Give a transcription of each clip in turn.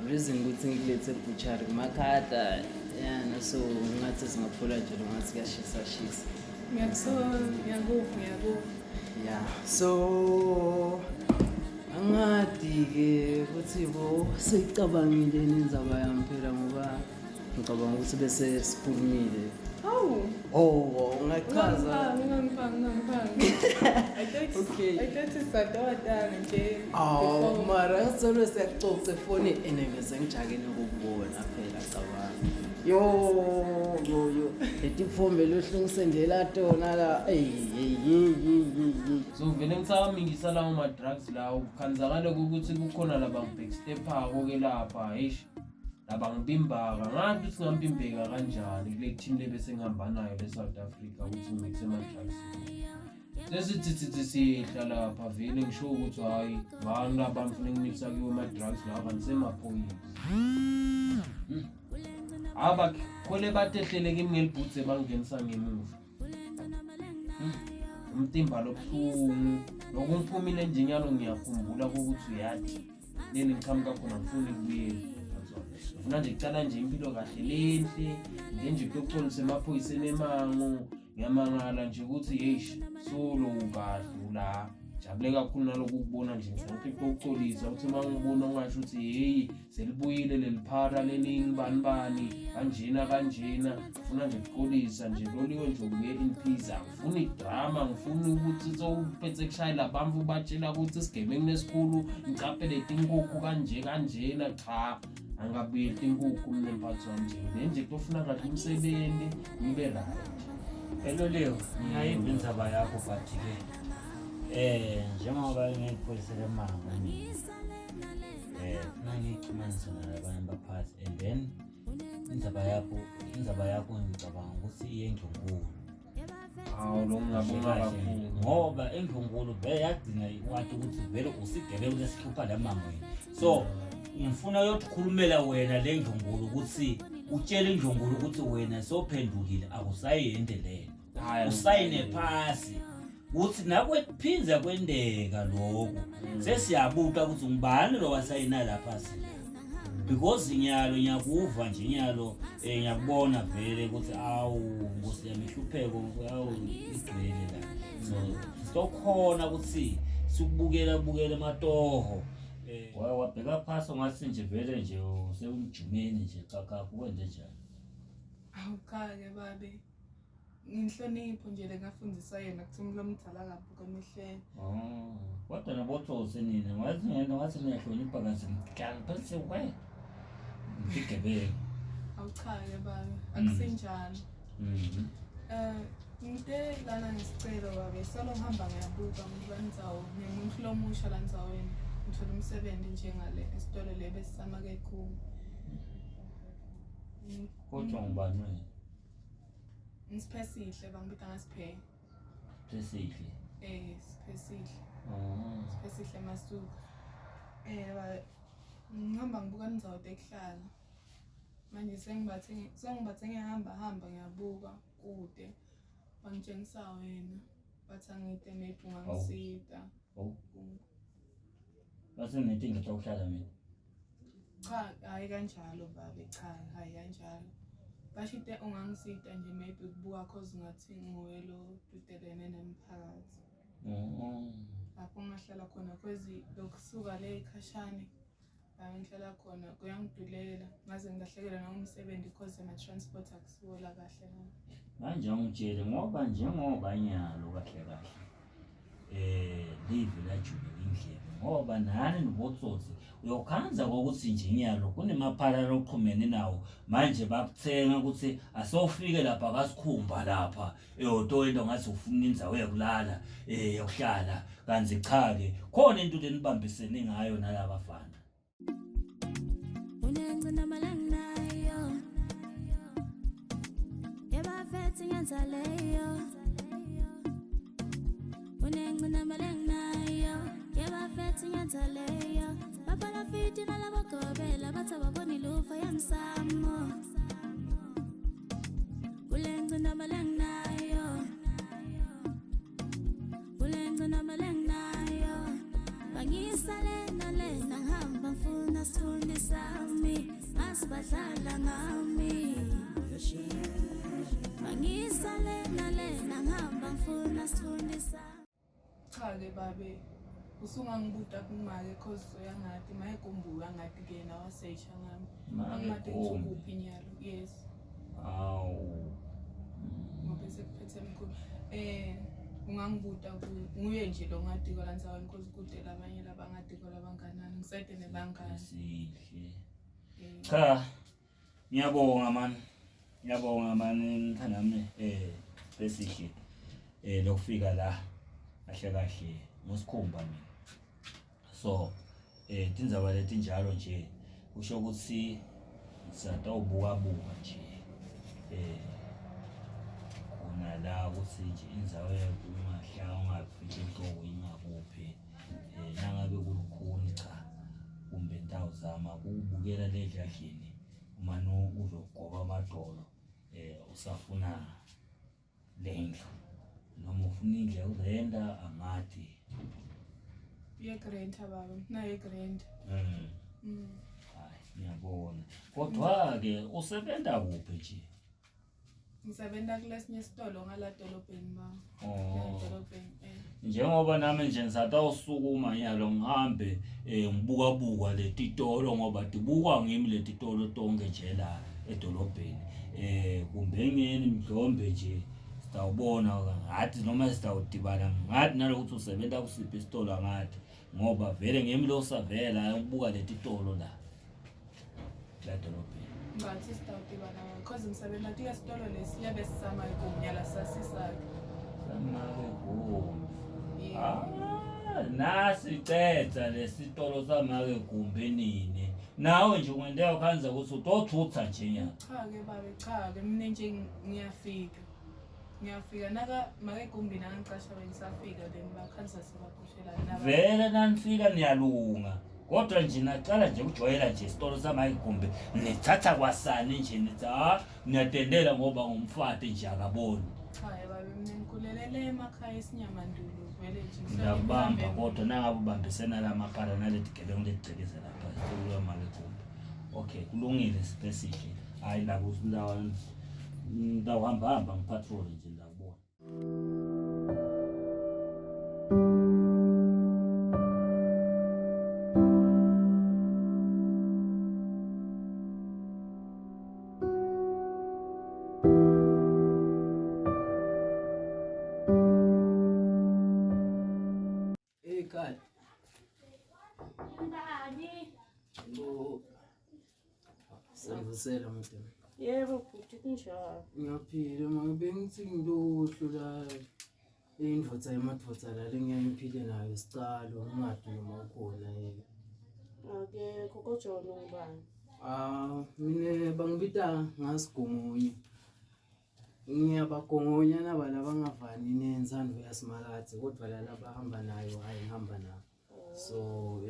reason ukuthi ngilethe butchery makhada yana so ngathi singaphula nje lo ngathi kuyashisa. Ngiyakuva. Yeah, so angadi-ke ukuthi bo seyicabangile inzaba yami phela ngoba ngicabanga ukuthi bese sikhulumile. Ungachaza? Ngangiphangi. Okay. I thought sisadodana nje. Mara solo siyaxoxa efoni enengeze ngijakene ukubona phela cabanga. Yo. Letifombe lohlungisendela tona la. So vele ngisami ngisalawo ma drugs lawo kukhanzakala ukuthi kukhona laba ngibackstepha ke lapha eish laba ngibimbaka ngathi ukuthi ngambimbeka kanjani kule team lebese ngihamba nayo le South Africa ukuthi ngimise ama drugs. Sesithi sihla lapha vele ngisho ukuthi hayi bani laba ngifuna ngimixa kiwo ama drugs laba ngisemaphoyisa. Aba khole batehlele kimi ngelibhutse bangenisa ngemuva. Umtimba lobuhlungu nokungiphumile nje nyalo ngiyakhumbula ukuthi uyathi nini ngiqhamuka khona ngifuna ukubuyela. Ngifuna nje kucala nje impilo kahle lenhle ngenje ukuxolisa emaphoyiseni emango ngiyamangala nje ukuthi yesh solo kahle la jabule kakhulu naloku ukubona nje ngifuna ukuxolisa ukuthi mangibona ungasho ukuthi hey selibuyile leliphara leningibani kanjena ngifuna nje ukuxolisa nje loliwe nje ubuye in peace ngifuna idrama ngifuna ukuthi sowuphethe kushayela bamfu batshela ukuthi sigebengu nesikhulu ngicaphele inkukhu kanjena cha angabuyeli inkukhu mina mphathi wami nje kufuna kahle umsebenzi ngibe right. Hello Leo, ngiyayimba indzaba yakho but ke njengoba ngipholisa lemango ngixhumanisa nabanye abaphathi and then indzaba yakho ngicabanga ukuthi iyeNdlunkkulu. Lo ngiyabonga kakhulu ngoba eNdlunkkulu vele yagcina wathi ukuthi vele usigebengu lesihlupha lemangweni. So ngifuna uyokukhulumela wena le Ndlunkkulu ukuthi utshele iNdlunkkulu ukuthi wena sophendukile akusayendele usayine phasi uthi nakwephinza kwendeka lokho sesiyabuka ukuthi ngibani lo wasayina lapha sila because inyalo ngiyakuva nje inyalo ngiyakubona vele ukuthi awu Nkosi yami ihlupheko awu igcwele la so sokhona ukuthi sikubukela amatoho wabheka phasi ngathi nje vele nje usewumjumeni nje kaka kwenze njani. Awukhake babe ngihlonipho nje lengafundisa yena kuthi umuntu omdala kabuka emehlweni. Kodwa nabothose nina ngathi ngento ngathi niyahlonipha kazi mkani phese we ngigebeke. Awukhake babe akusenjani. Ngide lana ngisicelo babe solo ngihamba ngiyabuka ngibandzawo ngimuntu lomusha la ndzaweni ngithola umsebenzi njengale esitolo lebe sisamake khulu. Kodwa ngibani wena? Ngisipesihle bangibita ngasiphe. Pesihle. Sipesihle. Sipesihle masuku. Ngihamba ngibuka indzawo ekuhlala. Manje sengibathe ngiyahamba ngiyabuka kude. Bangitshengisa wena. Bathi angite maybe ungangisida. Base ngithi ukuhlala mina. Cha, hayi kanjalo babe cha, hayi kanjalo. Bashite ungangisida nje maybe ukubuka cause ngathi nguwelo dudelene nemphakathi. Lapho ngahlala khona kwezi lokusuka le ekhashane. Ngihlala khona kuyangidulela ngaze ngilahlekelwa nangomsebenzi cause ama transport akusiwo la kahle la. Manje ngitshele ngoba njengoba nyalo kahle live la jubile indlela ngoba nani nobotsotsi uyokhanza ukuthi nje nyalo kunemaphala loqhumene nawo manje bakuthenga ukuthi asofike lapha akasikhumba lapha ehotoyento ngathi ufuna indzawo yokulala yokuhlala kanzi cha ke khona into lenibambisene ngayo nalabafana. Unengcina malangnayo yabafethi ngenzaleyo unengcina malangnayo yabafethi ngenzaleyo babala fiti nalabagobela bathi babona ilufa yamsamo ulengcina malangnayo bangisale nalena ngihamba ngifuna sifundisa basi badlala ngami mangisale nalena ngihamba ngifuna sifundisa. Cha-ke babe usungangibuta kumake cause uyangathi mayekumbuka ngathi ke nawe wasesha ngami angimade ngithukuphi nyalo yes Awu. ngoba sekuphethe mkhulu ungangibuta nguye nje lo ngadikola ngisaweni cause kude labanye labangadikola abanganani ngisede nebangani Sihle. Cha. Ngiyabonga man mthanami besihle lokufika la kahle ngosikhumba mina. So tindzaba leti njalo nje kusho ukuthi satawubuka nje khona la ukuthi nje indzawo yakungahla ungafithi inhloko ingakuphi nangabe kulukhuni cha kumbe indawo zama ukubukela ledladleni umane uzogoba amadolo usafuna lendlu noma ufuna indlu uzenda amati yegrant baba naye grant hayi ngiyabona kodwa-ke usebenza kuphi nje ngisebenza kulesinye isitolo ngala dolobheni ba edolobheni njengoba nami nje ngisatawusukuma nyalo ngihambe ngibuka letitolo ngoba tibukwa ngimi letitolo tonke nje la edolobheni kumbe ngeni mhlombe nje sitawubona ngathi noma sitawudibana ngathi nalokuthi usebenza kusiphi isitolo ngathi ngoba vele ngimi lo savela ngibuka letitolo la edolobheni ngathi sitawudibana cause ngisebenza kule sitolo lesiyabe sisama igumnyala sasisakhe nasicedza lesitolo samake gumbi nini nawe nje ungenteka khanza ukuthi utothutha nje nya cha-ke babe cha-ke mina nje ngiyafika make gumbi nangicasha bengisafika then bakhanisa sebaphushela vele nanifika niyalunga kodwa nje naqala nje ukujwayela nje isitolo samake gumbi nithatha kwasani nje nithi niyatendela ngoba ngumfati nje akaboni cha babe mina ngikhulelele emakhaya esinyamandulo vele nje ngiyabamba kodwa nangabe ubambisena la mapara naleti gebengu letigcekeze lapha isitolo make gumbi okay kulungile sibesihle hayi la kusilawa ndawuhamba ngipatrol nje ndabona ekhaya Sangusela mntwana. Yebo bhuti kunjalo. Ngiyaphila manje bengithi ngilohlo la indvodza yemadvodza la lengiyayiphile nayo sicalo ngingadi noma ukhona yeke. Akekho kodwa ngubani? Mina bangibita ngasigongonya. Ngiyabagongonya naba labangavani nenzando yasimakathi kodwa la bahamba nayo ayihamba nayo. So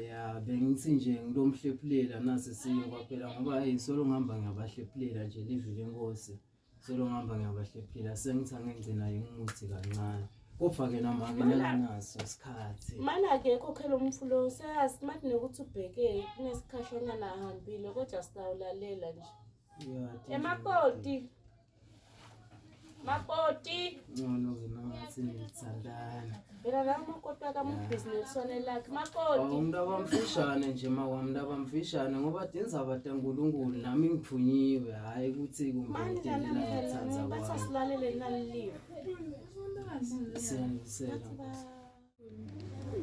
bengithi nje ngilomhlephulela nase siyokwaphela ngoba solo ngihamba ngiyabahlephulela nje livile inkosi solo ngihamba ngiyabahlephulela sengithi angengcina ingimuthi kancane kodwa ke namake nelanaso isikhathi Mana ke kokhela umfulo seyazi mathi nokuthi ubheke kunesikhashana nahambile kodwa sitawulalela nje Mapoti ngono ke nangathi ngithandana Bela la makoti akamu business one lakhe makoti umuntu abamfishane nje mawami abamfishane ngoba dinzaba taNkulunkulu nami ngithunyiwe hayi ukuthi kumbe ngidela ngithanza bathi kwami silalele naliliwe siyangizela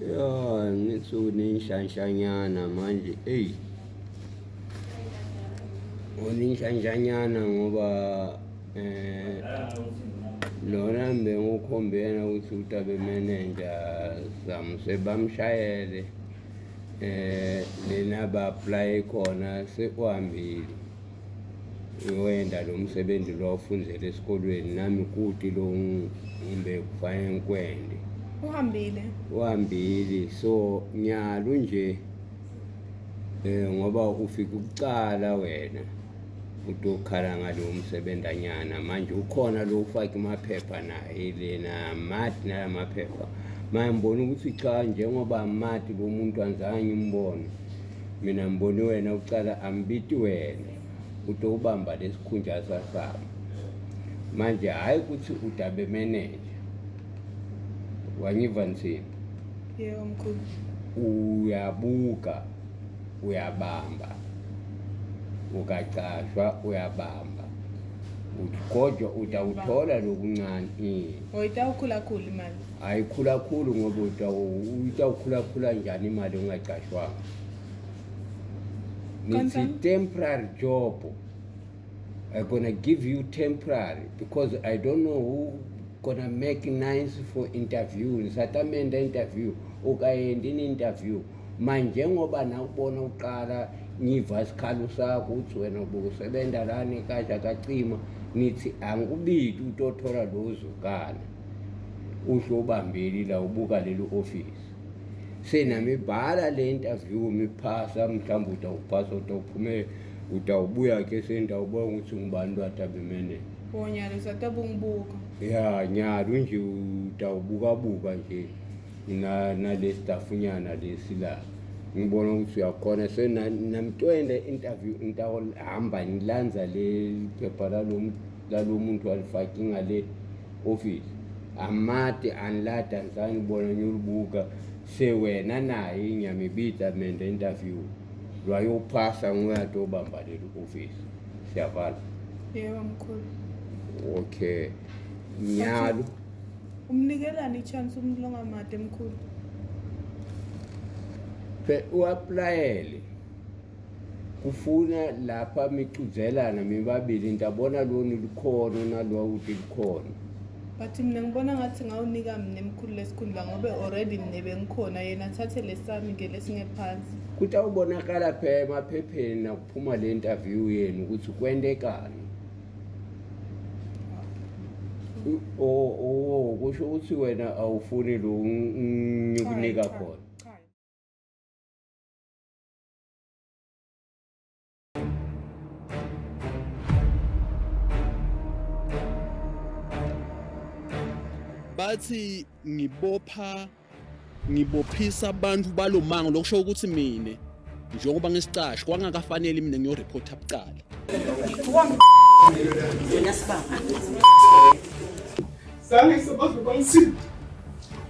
Ya ngithu nishanshanyana manje unishanshanyana ngoba lona ngikhombena ukuthi utabe manager samse bamshayele lena ba apply khona sekwambili wenda lo msebenzi lo ufundzele esikolweni nami kuti lo ngimbe kufanele ngikwende uhambile so nyalo nje ngoba ufika ukucala wena utokhala ngalo umsebenzanyana manje ukhona lo ufaka amaphepha naye lena mathi nalamaphepha manje ngibona ukuthi cha njengoba mathi lo muntu anzange ngimbone mina ngibone wena ucala ambiti wena utobamba lesikhundla sasabo manje hayi ukuthi utabe manager wanyiva nsini yebo mkhulu. uyabuka uyabamba ukacashwa uyabamba kodwa utawuthola lokuncane Oyitawukhulakhula imali. ayikhulakhulu ngoba utawukhulakhula njani imali ungacashwanga. It's a temporary job. I'm gonna give you temporary because I don't know who gonna make nice for interview. Ngisatamenda interview ukayendi in interview manje ngoba nakubona uqala ngiva isikhalo sakho uthi wena ubukusebenza lana ekhaya kacima nithi angikubidi utothola lozukana usho ubambeli la ubuka leli office senamibhala le interview miphasa mhlawumbe utawuphasa utawuphume utawubuya ke sendawubona ukuthi ngubani watabemene Wonyalo satabungibuka. ya nyalo nje utawubuka nje na stafunyana lesila ngibona ukuthi uyakhona namtwende interview ngitahamba ngilanza le phepha lalo muntu alifaki ngale office amate anlata ngibona nyulubuka sewena naye inyamibita mende interview lwayophasa nguyatobamba le office siyavala. Yebo mkhulu. Okay nyalo Umnikelani ichance umlonga made mkhulu? Uaplayele kufuna lapha micuzelana mibabili ntabona lona likhona nalwa uthi likhona. But mina ngibona ngathi ngawunika mina emkhulu lesikhundla ngobe already mina bengikhona yena thathe lesami ngelesinye phansi. Kutawubonakala phela emaphepheni nakuphuma le interview yenu ukuthi kwendekani. Kusho ukuthi wena awufuni lo ngikunika khona. Bathi ngibophisa abantu balomango lokusho ukuthi mina njengoba ngisicashi kwangakafanele mina ngiyoreport abucala. Sange sebazo bangisi.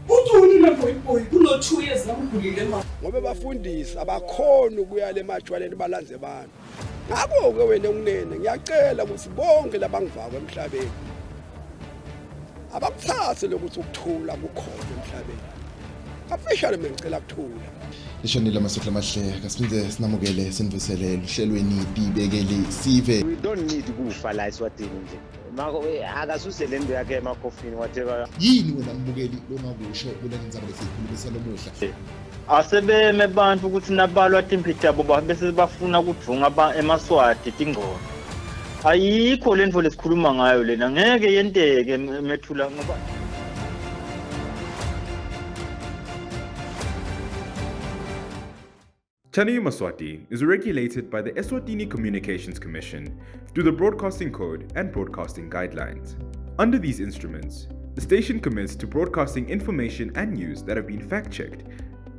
Uthuni lapho iboy kulo 2 years ngikugulile manje. Ngoba bafundisi abakhona ukuya le majwaleni balanze abantu. Ngakho ke wena unene ngiyacela ukuthi bonke labangivaka emhlabeni abakuthathe lokuthi ukuthula kukhona emhlabeni. Officially ngicela ukuthula. Lishonile amasokla amahle kasibize sinamukele sinvuselele uhlelweni ibibekele sive. We don't need kufa la eSwatini nje. Mako akasuse lento yakhe emakhofini whatever. Yini wena mbukeli longakusho kulenza lesikhulu besalomuhla. Asebeme abantu ukuthi nabalwa temperature boba bese bafuna ukudvunga emaswati tingqondo. Ayikho lento lesikhuluma ngayo lena ngeke yenteke methula ngoba Channel Maswati is regulated by the Eswatini Communications Commission through the Broadcasting Code and Broadcasting Guidelines. Under these instruments, the station commits to broadcasting information and news that have been fact-checked,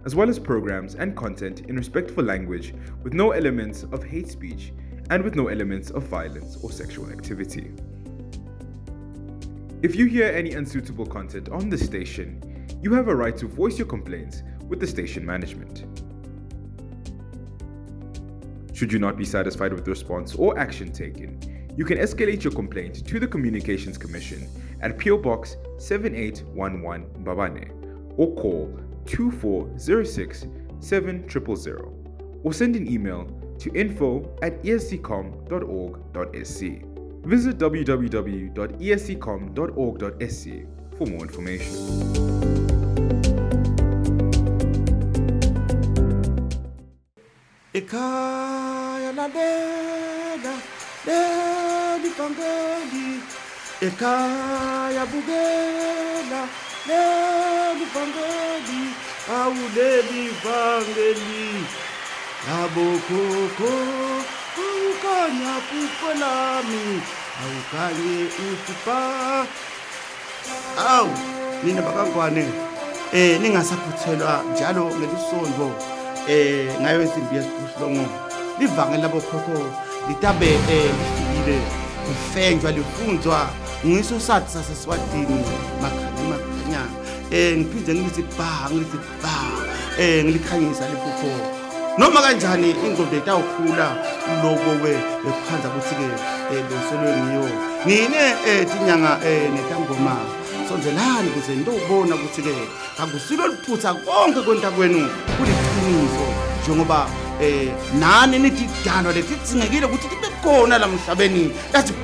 as well as programs and content in respectful language with no elements of hate speech and with no elements of violence or sexual activity. If you hear any unsuitable content on the station, you have a right to voice your complaints with the station management. Should you not be satisfied with the response or action taken, you can escalate your complaint to the Communications Commission at PO Box 7811 Mbabane or call 2406 7000 or send an email to info@esccom.org.sc. Visit www.esccom.org.sc for more information. Ekhaya lalela leli vangeli ekhaya bukela leli vangeli awuleli vangeli abokhokho ukanya kufa lami awukanye usipa awu nina bakangwane ningasaphuthelwa njalo ngelisonto ngayo isimbi yesiphushlongo livangela bokhokho litabe lifikile lifenjwa lifunzwa ngiso sathi saseswatini makhanya ngiphinde ngilithi ngilikhanyisa liphupho noma kanjani ingqondo itawukhula lobo ekuphanza ukuthi-ke besolwe ngiyo ngine tinyanga netangoma sonzelani ukuze ndobona ukuthi-ke akusilo liphutha konke kwenta kwenu kuliqiniso njengoba nani nithi idalwa letidingekile ukuthi libe khona la mhlabeni yathi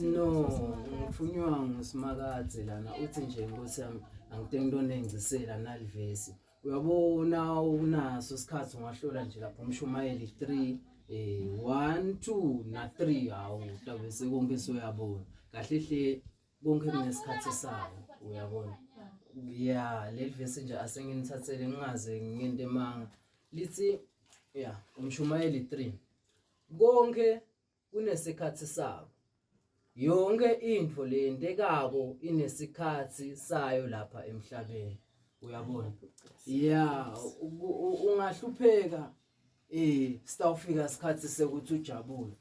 No, ngifunywa ngusimakadze lana uthi nje Nkosi yami angidingi into onengisela nalivesi. Uyabona unaso isikhathi ungahlola nje lapho uMshumayeli 3 1 2 na 3 hawu utabe sekonke soyabona. Kahle hle konke kunesikhathi sawo uyabona. Yeah, lelivesi nje asenginithathele ngingaze nginte emanga. Lithi uMshumayeli 3 konke kunesikhathi sawo. Yonke into lentekako inesikhathi sayo lapha emhlabeni uyabona ungahlupheka sitawufika isikhathi sekuthi ujabule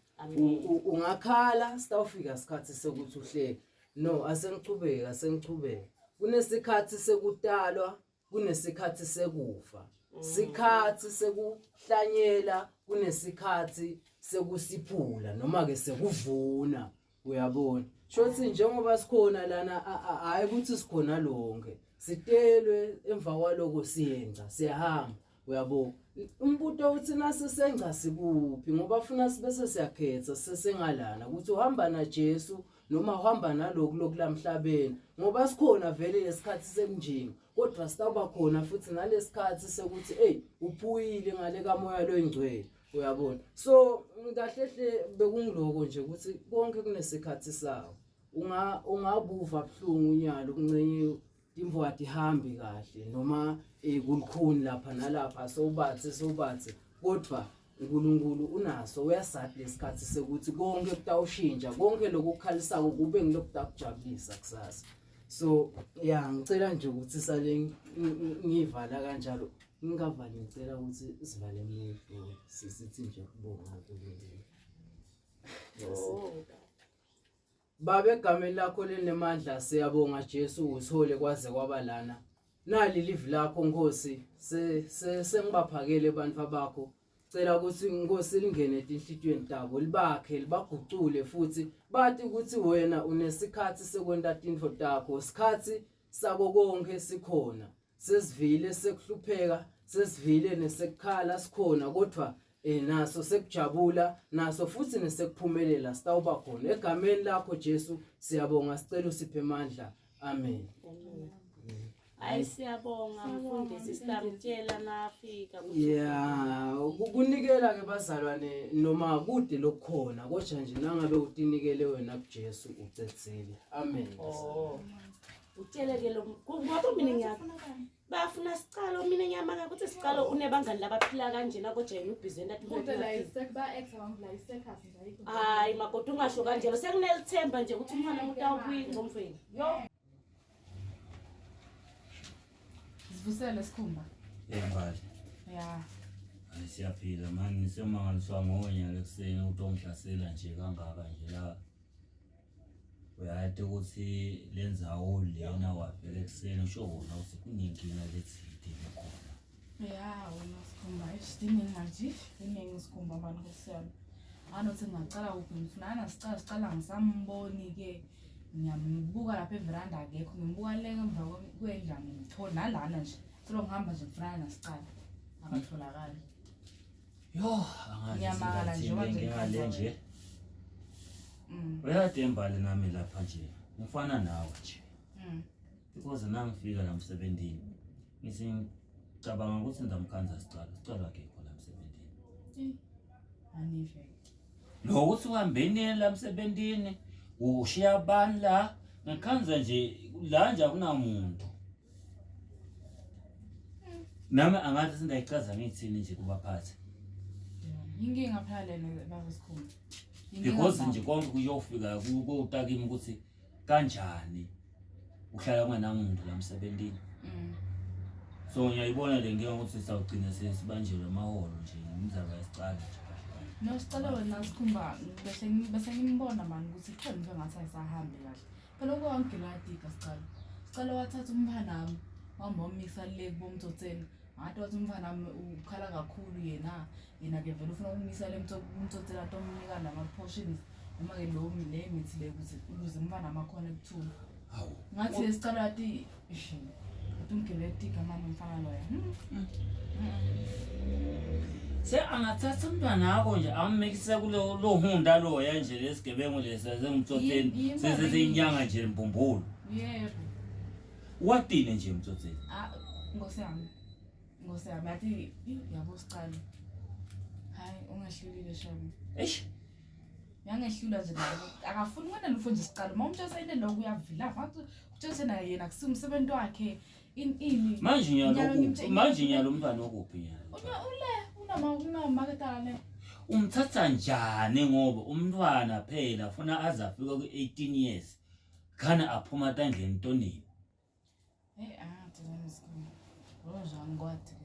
ungakhala sitawufika isikhathi sekuthi uhleke no asengichubeka kunesikhathi sekutalwa kunesikhathi sekufa sikhathi sekuhlanyela kunesikhathi sekusiphula noma ke sekuvuna uyabona shothi njengoba sikhona lana hayi ukuthi sikhona lonke sitelwe emva kwaloko siyenza siyahamba uyabona umbuto uthi nase senza sikuphi ngoba ufuna sibese siyakhetha sesengalana ukuthi uhamba na Jesu noma uhamba naloku lokulamhlabeni ngoba sikhona vele lesikhathi sekunjinga kodwa sitaba khona futhi nalesikhathi sekuthi uphuyile ngale kamoya loyingcwele uyabona so ngahlehle bekungiloko nje ukuthi konke kunesikhathi sawo ungabuva buhlungu unyalo kuncenye imvwadi ihambi kahle noma kulikhuni lapha nalapha sobathe kodwa uNkulunkulu unaso uyasathi lesikhathi sekuthi konke kutawushintsha konke lokukhalisako kube ngilokudakujabulisa kusasa so ngicela nje ukuthi sale ngivala kanjalo ngingavali ngicela ukuthi sivale imihlo sisithi nje kubonga uNkulunkulu Baba egameni lakho lenemandla siyabonga Jesu usithole kwaze kwabalana nali live lakho Nkosi sengibaphakele abantu bakho cela ukuthi Nkosi lingene enhlitweni tabo libakhe libagucule futhi bathi ukuthi wena unesikhathi sekwenta tinfo takho isikhathi sako konke sikhona sesivile sekuhlupheka sesivile nesekukhala sikhona kodwa naso sekujabula naso futhi nesekuphumelela sitawuba khona egameni lakho Jesu siyabonga sicela usiphe amandla amen Hayi siyabonga mfundisi sitamtshela nafika kunikela ke bazalwane noma kude lokukhona kodwa nje nangabe utinikele wena kuJesu ucetsile amen Utshele lo ngoba mina ngiyapha bafuna sicalo mina ngiyamanga ukuthi sicalo unebangani labaphila kanjena kodwa yena ubhizi nathi kodwa la isekuba example la isekhathi nje ayikho hayi magoda ungasho kanjalo sekunelithemba nje ukuthi umntwana utawubuya ngomfweni yo sivusele sikhumba yembali siyaphila manje ngisemangaliswa ngonya lekuseni ukuthi ongihlasela nje kangaka nje la uyade ukuthi lenzawo lena wavele ekuseni usho wona ukuthi kunenkinga lethide khona wena sikhumba isidingi manje iningi sikhumba manje kusiyona anothi ngicela ukungifuna sicala ngisamboni ke ngiyambuka lapha everanda akekho ngimbuka le emva kwendla ngithola nalana nje silo ngihamba nje ngifuna nasicala akatholakala yo ngiyamangala nje manje ngale nje uyade embali nami lapha nje ngifana nawe nje because nangifika la emsebenzini ngisicabanga ukuthi ndamkhanza sicala akekho la emsebenzini anive lo ukuthi uhambeni la emsebenzini ushiya abantu la ngikhanza nje la nje akunamuntu nami angathi sindayichaza ngithini nje kubaphathi inkinga phela lena baba sikhulu because nje konke kuyofika kutakimi ukuthi kanjani uhlala unganamuntu la emsebenzini so ngiyayibona le nkinga ukuthi sawugcina sesibanjelwe amaholo nje imizaba yesicala nje no sicela wena sikhumba bese ngimbona manje ukuthi khona into engathi ayisahambi kahle phela okwangelatika sicela wathatha umphana nami wamisa le kubomthotseni ngathi wathi umfana ukhala kakhulu yena ke vele ufuna ukumisa le umthotseni atomnika nama-portions noma ke lo nemithi le ukuze umfana amakhona ekuthula ngathi sicela ati ungelatika manje umfana loya se angathatha umntwana wakho nje ammekise kulo hunda loya nje lesigebengu lesezengimthotseni seseyinyanga nje mbumbulu yebo watini nje emthotseni ngosiyami athi yabo sicala hayi ungahlulile shami yangehlula nje akafuni ngone lufonje sicala uma umuntu osayine lokho uyavila ngathi utshese naye yena kusimsebenzi wakhe ini manje nyalo umntwana okuphi nyalo unamaketane umthatha njani ngoba umntwana phela ufuna aze afike ku-18 years khana aphuma tandleni ntonini ngwathi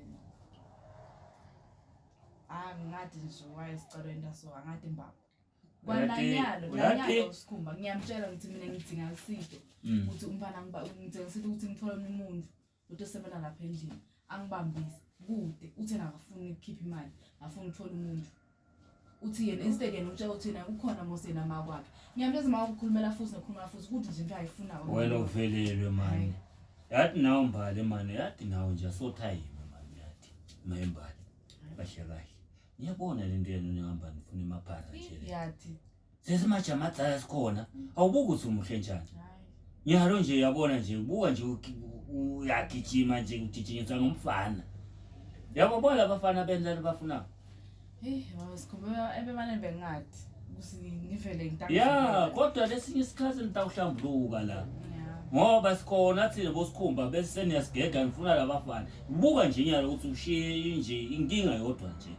ngathi nje wayesicalweni so angathi mbaba kwananyalo sikhumba ngiyamtshela ngithi mina ngidinga isito ukuthi umfana ngidinga isito ukuthi ngithole umuntu osebenza lapha endlini angibambise kude uthena akafuni ukukhipha imali afuna ukuthola umuntu uthi yena instead yena utshela ukuthi yena ukhona mosena makwakhe ngiyamtshela uma ukukhulumela futhi nokhulumela futhi ukuthi nje into ayifuna wena uvelelwe manje yathi nawo mbali manje yathi nawo nje asothayime manje yathi mayembali kahle kahle ngiyabona le nto yena ngihamba ngifuna emaphara nje yathi sesimajamadzala sikhona awubuki ukuthi umuhle njani nyalo nje yabona nje buka nje uyagijima nje ujijinyiswa ngumfana yabona abafana bendlela bafuna wasikhumba ebemane bengathi nivele ngitaka ya kodwa lesinye isikhathi nitawuhlambuluka la ngoba sikhona thina bosikhumba bese seniyasigega ngifuna labafana buka nje nyalo ukuthi ushiye nje inkinga yodwa nje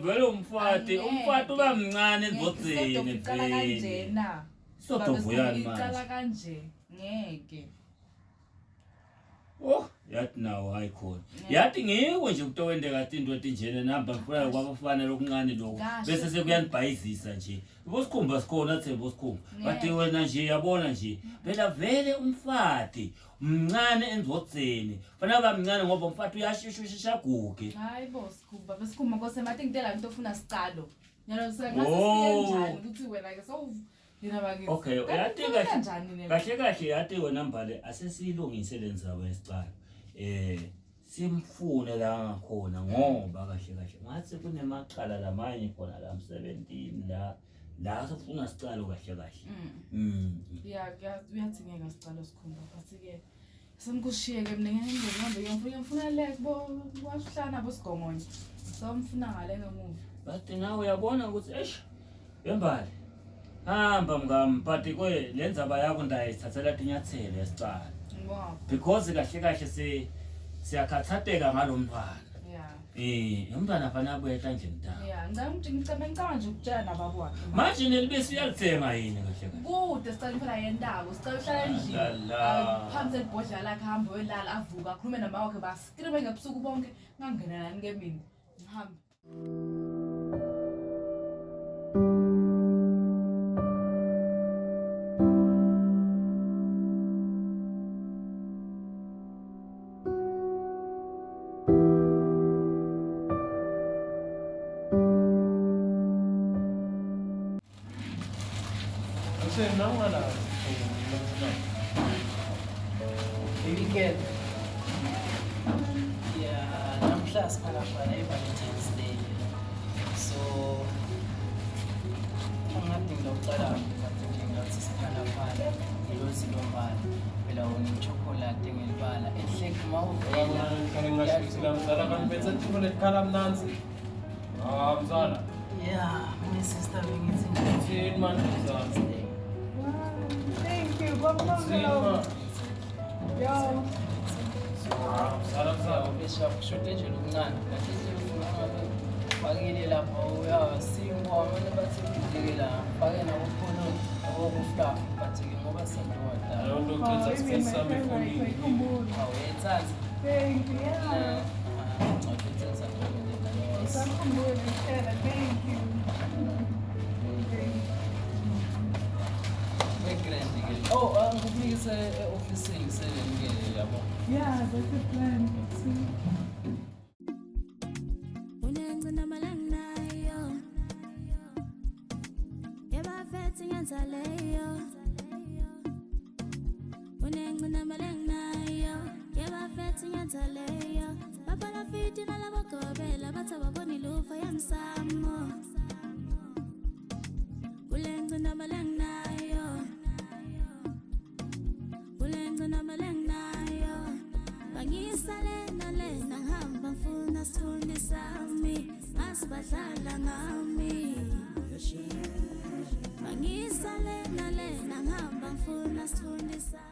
vele umfati uba mncane ezodzeni kanjena sodovuyani manje kanje ngeke yathi nawo hayi khona yathi ngeke nje kutowendeka into etinjene namba ngifuna kwabafana lokuncane lokho bese sekuyanibhayizisa nje bosikhumba sikhona thembo bosikhumba bathi wena nje yabona nje phela vele umfati mncane enzodzeni fana bamncane ngoba umfati uyashishushisha guge hayi bosikhumba besikhumba kose mathi ngitela into ofuna sicalo nyalo sengasenjani ukuthi wena ke so okay yathi kahle yathi wena mbale asesilungise lenzaba yesicalo simfune la ngakhona ngoba kahle ngathi kunemaqala lamanye khona la emsebenzini la sifuna sicalo kahle uyathingeka sicalo sikhumba futhi ke semkushiyeke mina ngiyafuna le kubo wasihlana bosigongonye somfuna ngale ngemuva bathi nawe uyabona ukuthi yembali hamba mngampati kwe lenzaba yakho ndayithathela inyathelo yesicala because kahle siyakhathateka ngalomntwana umntwana afana abuye endlini ta ngicabanga nje ukutshela nababona manje nelibisi uyalithenga yini kahle kude sicela phela yendako sicela uhlala endlini phambi sebhodla lakhe ahambe oyolala avuka akhulume nama wakhe baskribe ngebusuku bonke ngangena nani ke mina ngihamba siphalaphana i-Valentine's Day. So angathi ngilokucala kade nje ngathi siphalaphana ngilozi lombala phela wona ichocolate ngelibala ehleki mawuvela mzala kanti benza tipo lekhala mnanzi mzala my sister bengithi nje man mzala Thank you. Go. Yo. Shote nje lokuncane kahle nje fakile lapha uyasingwa abantu bathi kudike la fake nakukhona okuflaff bathi-ke ngoba sendoda Loo nto kwenza space sami efonini. awuyethathi Thank you. Yeah. Ngisakhumbule ngishela. Thank you. ngikubuyise e-ofisini selemukele yabo Yeah, that's the plan. Unengcina malangnayo. Yebafethi ngenzaleyo. Unengcina malangnayo. Yebafethi ngenzaleyo. Babala fiti nalabagobela bathi ababoni lufa yamsamo. Ulengcina malangnayo. Ulengcina malangnayo. Bangisale nalena ngihamba ngifuna sithundi sami masibadlala ngami Bangisale nalena ngihamba ngifuna sithundi sami